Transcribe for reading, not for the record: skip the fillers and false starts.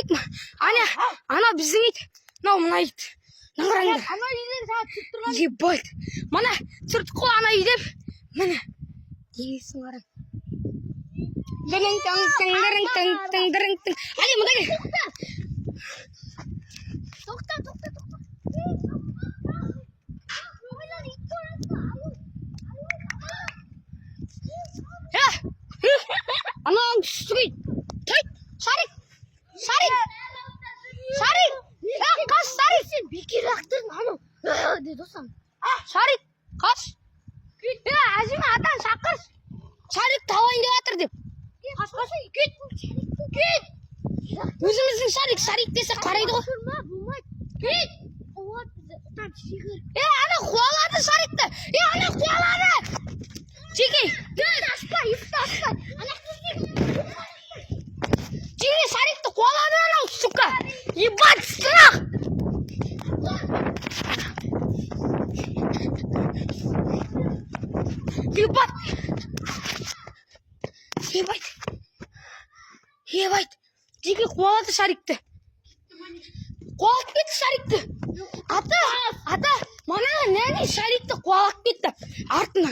ит ана біздің ит мынау мына ит наңғыраңдар ана үйден сағат түсіп тұрған ебать мана түсірдік қой ана үйден міне дегесің қараң әне мына кел тоқта анаң түсік ит тайт шарик қаш шарик сен бекер лақтырдың анау деді осам шарик қаш әжеме атаң шақыр шарик табайын деп жатыр деп қашпаса кет өзіміздің шарик десе қарайды ғой болмайды кет ана қуалады шарикті ана қуалады жеке жеке шарикті қуалады анау сука ебать страх ебать жеке қуалады шарикті қуалап кетті шарикті ата мана нәне шарикті қуалап кетті артынан